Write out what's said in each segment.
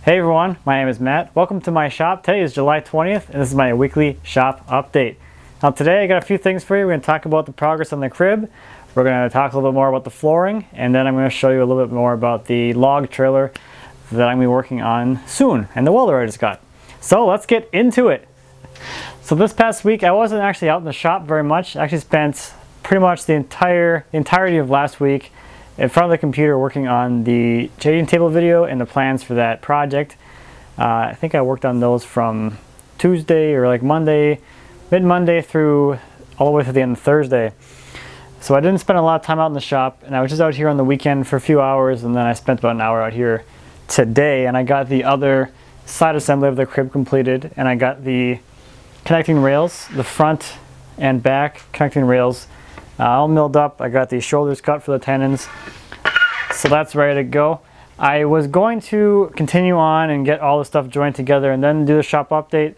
Hey everyone, my name is Matt. Welcome to my shop. Today is July 20th and this is my weekly shop update. Now today I got a few things for you. We're going to talk about the progress on the crib. We're going to talk a little bit more about the flooring, and then I'm going to show you a little bit more about the log trailer that I'm going to be working on soon and the welder I just got. So let's get into it. So this past week I wasn't actually out in the shop very much. I actually spent pretty much the entirety of last week in front of the computer working on the changing table video and the plans for that project. I think I worked on those from Tuesday or like Monday, mid-Monday through all the way to the end of Thursday. So I didn't spend a lot of time out in the shop, and I was just out here on the weekend for a few hours, and then I spent about an hour out here today, and I got the other side assembly of the crib completed, and I got the connecting rails, the front and back connecting rails all milled up. I got the shoulders cut for the tenons, so that's ready to go. I was going to continue on and get all the stuff joined together and then do the shop update,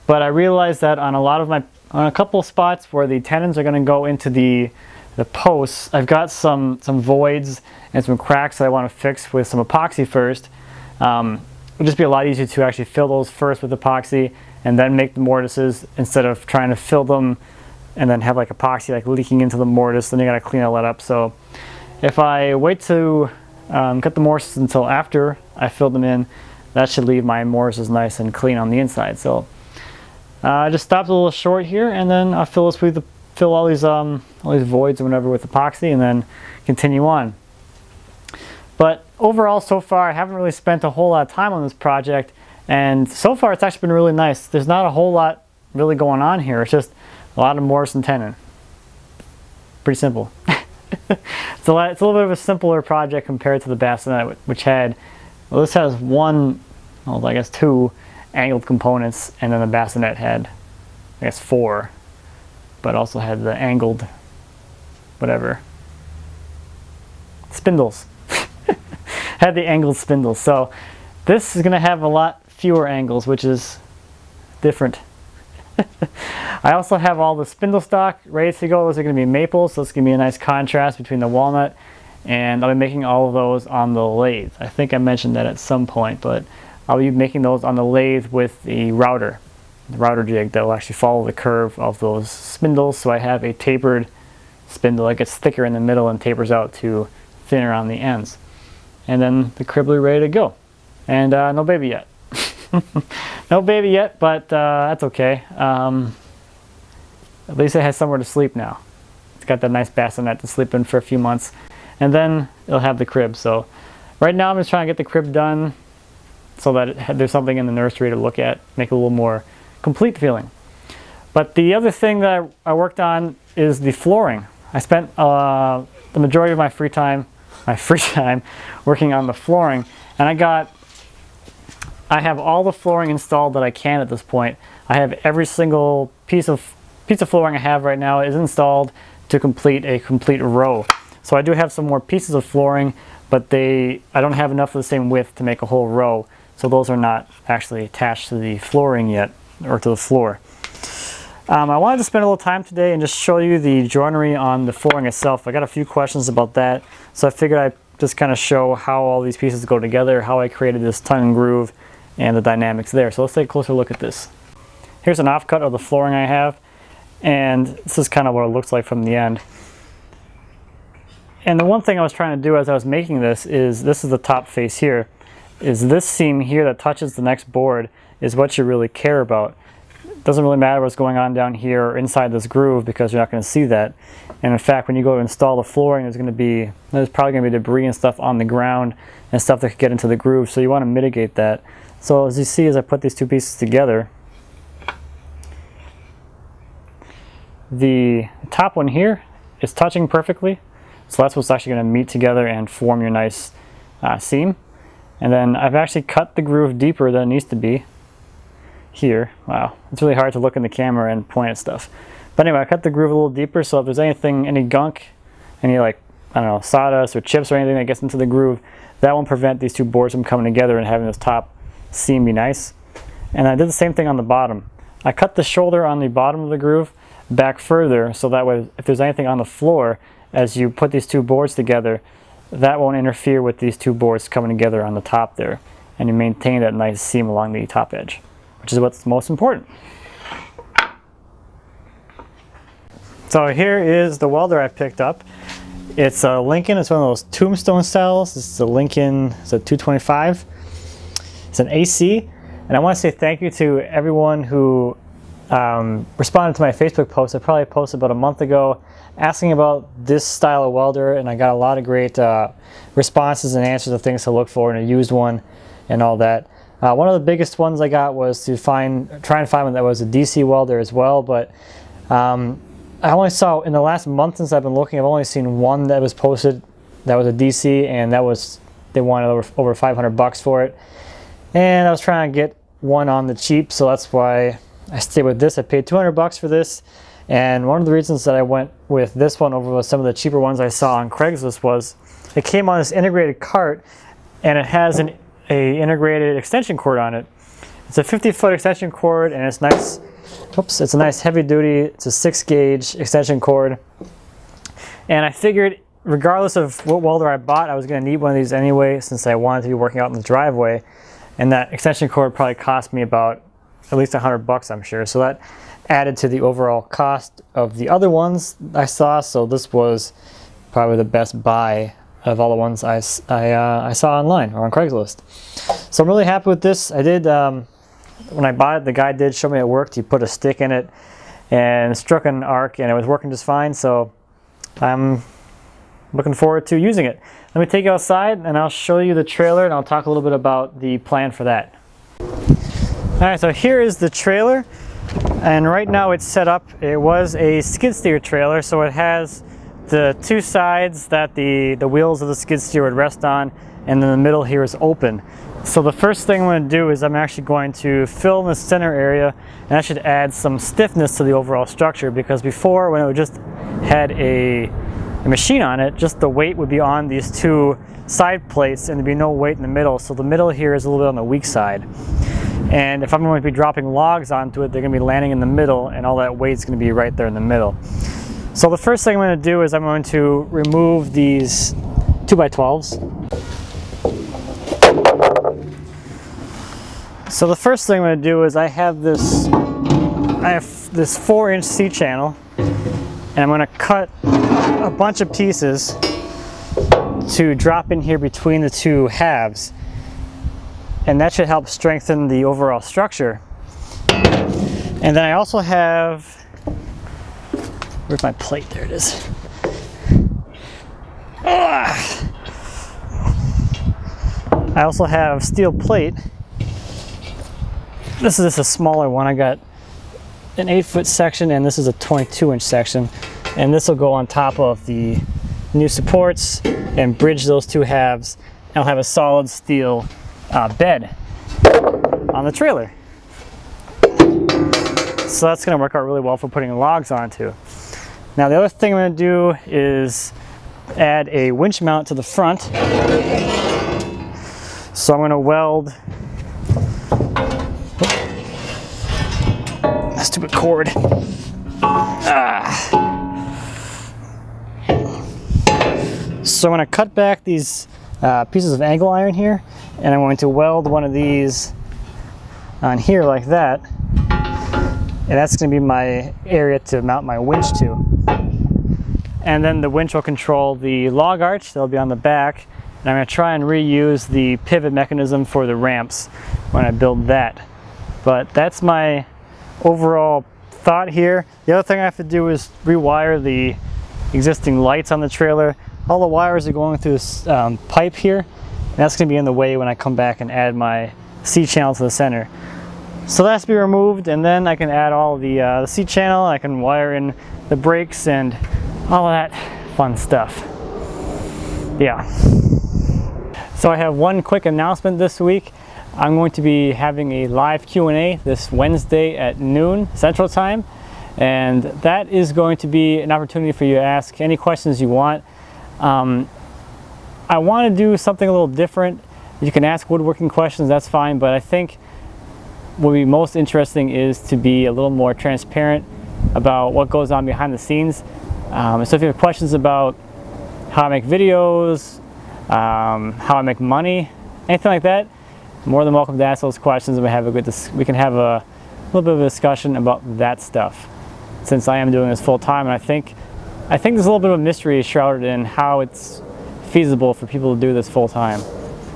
but I realized that on a couple of spots where the tenons are going to go into the posts, I've got some voids and some cracks that I want to fix with some epoxy first. It'll just be a lot easier to actually fill those first with epoxy and then make the mortises, instead of trying to fill them and then have like epoxy like leaking into the mortise. Then you gotta clean all that up. So if I wait to cut the mortises until after I fill them in, that should leave my mortises nice and clean on the inside. So I just stopped a little short here, and then I'll fill all these voids or whatever with epoxy, and then continue on. But overall, so far I haven't really spent a whole lot of time on this project, and so far it's actually been really nice. There's not a whole lot really going on here. It's just a lot of mortise and tenon. Pretty simple. It's a little bit of a simpler project compared to the bassinet, which had, well, this has I guess two angled components, and then the bassinet had, I guess, four, but also had the angled, whatever, spindles. Had the angled spindles. So this is going to have a lot fewer angles, which is different. I also have all the spindle stock ready to go. Those are going to be maple, so it's going to be a nice contrast between the walnut, and I'll be making all of those on the lathe. I think I mentioned that at some point, but I'll be making those on the lathe with the router jig that will actually follow the curve of those spindles. So I have a tapered spindle that gets thicker in the middle and tapers out to thinner on the ends. And then the crib will be ready to go. And no baby yet. No baby yet, but that's okay. At least it has somewhere to sleep now. It's got that nice bassinet to sleep in for a few months, and then it'll have the crib. So right now I'm just trying to get the crib done so that there's something in the nursery to look at, make it a little more complete feeling. But the other thing that I worked on is the flooring. I spent the majority of my free time working on the flooring, and I have all the flooring installed that I can at this point. I have every single piece of flooring I have right now is installed to complete a complete row. So I do have some more pieces of flooring, but I don't have enough of the same width to make a whole row. So those are not actually attached to the flooring yet, or to the floor. I wanted to spend a little time today and just show you the joinery on the flooring itself. I got a few questions about that, so I figured I'd just kind of show how all these pieces go together, how I created this tongue and groove, and the dynamics there. So let's take a closer look at this. Here's an offcut of the flooring I have, and this is kind of what it looks like from the end. And the one thing I was trying to do as I was making this is the top face here, is this seam here that touches the next board is what you really care about. It doesn't really matter what's going on down here or inside this groove, because you're not going to see that. And in fact, when you go to install the flooring, there's probably going to be debris and stuff on the ground and stuff that could get into the groove, so you want to mitigate that. So as you see, as I put these two pieces together, the top one here is touching perfectly, so that's what's actually going to meet together and form your nice seam. And then I've actually cut the groove deeper than it needs to be here. Wow, it's really hard to look in the camera and point at stuff. But anyway, I cut the groove a little deeper, so if there's any gunk, any sawdust or chips or anything that gets into the groove, that won't prevent these two boards from coming together and having this top seam be nice. And I did the same thing on the bottom. I cut the shoulder on the bottom of the groove back further, so that way if there's anything on the floor as you put these two boards together, that won't interfere with these two boards coming together on the top there. and you maintain that nice seam along the top edge, which is what's most important. So here is the welder I picked up. It's a Lincoln. It's one of those tombstone styles. This is a Lincoln. It's a 225. It's an AC. And I want to say thank you to everyone who responded to my Facebook post. I probably posted about a month ago asking about this style of welder, and I got a lot of great responses and answers of things to look for in a used one and all that. One of the biggest ones I got was to try and find one that was a DC welder as well, but I only saw, in the last month since I've been looking, I've only seen one that was posted that was a DC, and that was, they wanted over $500 for it. And I was trying to get one on the cheap, so that's why I stayed with this. I paid $200 for this, and one of the reasons that I went with this one over some of the cheaper ones I saw on Craigslist was it came on this integrated cart, and it has an integrated extension cord on it. It's a 50-foot extension cord, and it's nice. Oops, it's a nice heavy duty. It's a 6-gauge extension cord, and I figured regardless of what welder I bought, I was going to need one of these anyway, since I wanted to be working out in the driveway, and that extension cord probably cost me about at least $100, I'm sure. So that added to the overall cost of the other ones I saw. So this was probably the best buy of all the ones I saw online or on Craigslist. So I'm really happy with this. I did, when I bought it, the guy did show me it worked. He put a stick in it and struck an arc, and it was working just fine. So I'm looking forward to using it. Let me take you outside and I'll show you the trailer, and I'll talk a little bit about the plan for that. Alright, so here is the trailer, and right now it's set up. It was a skid steer trailer, so it has the two sides that the wheels of the skid steer would rest on, and then the middle here is open. So the first thing I'm going to do is I'm actually going to fill in the center area, and that should add some stiffness to the overall structure, because before, when it just had a machine on it, just the weight would be on these two side plates and there'd be no weight in the middle. So the middle here is a little bit on the weak side. And if I'm going to be dropping logs onto it, they're going to be landing in the middle, and all that weight's going to be right there in the middle. So the first thing I'm going to do is I'm going to remove these 2x12s. So the first thing I'm going to do is I have this 4-inch C-channel, and I'm going to cut a bunch of pieces to drop in here between the two halves, and that should help strengthen the overall structure. And then I also have, where's my plate? There it is. I also have steel plate. This is just a smaller one. I got an 8-foot section, and this is a 22-inch section, and this will go on top of the new supports and bridge those two halves, and I'll have a solid steel bed on the trailer. So that's going to work out really well for putting logs onto. Now the other thing I'm going to do is add a winch mount to the front. So I'm going to weld a stupid cord. So I'm going to cut back these pieces of angle iron here, and I'm going to weld one of these on here like that, and that's going to be my area to mount my winch to. And then the winch will control the log arch that'll be on the back, and I'm going to try and reuse the pivot mechanism for the ramps when I build that. But that's my overall thought here. The other thing I have to do is rewire the existing lights on the trailer. All the wires are going through this pipe here, and that's going to be in the way when I come back and add my C-channel to the center. So that has to be removed, and then I can add all the C-channel. I can wire in the brakes and all of that fun stuff. Yeah. So I have one quick announcement this week. I'm going to be having a live Q&A this Wednesday at noon Central Time, and that is going to be an opportunity for you to ask any questions you want. I want to do something a little different. You can ask woodworking questions, that's fine, but I think what would be most interesting is to be a little more transparent about what goes on behind the scenes. So if you have questions about how I make videos, how I make money, anything like that, more than welcome to ask those questions, and we can have a little bit of a discussion about that stuff. Since I am doing this full time, and I think there's a little bit of a mystery shrouded in how it's feasible for people to do this full time.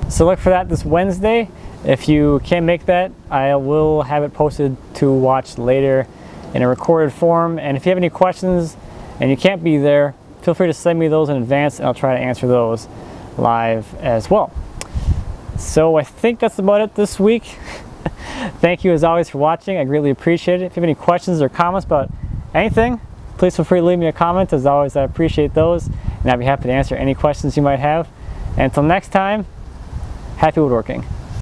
So look for that this Wednesday. If you can't make that, I will have it posted to watch later in a recorded form. And if you have any questions and you can't be there, feel free to send me those in advance and I'll try to answer those live as well. So I think that's about it this week. Thank you as always for watching. I greatly appreciate it. If you have any questions or comments about anything, please feel free to leave me a comment. As always, I appreciate those, and I'd be happy to answer any questions you might have. And until next time, happy woodworking.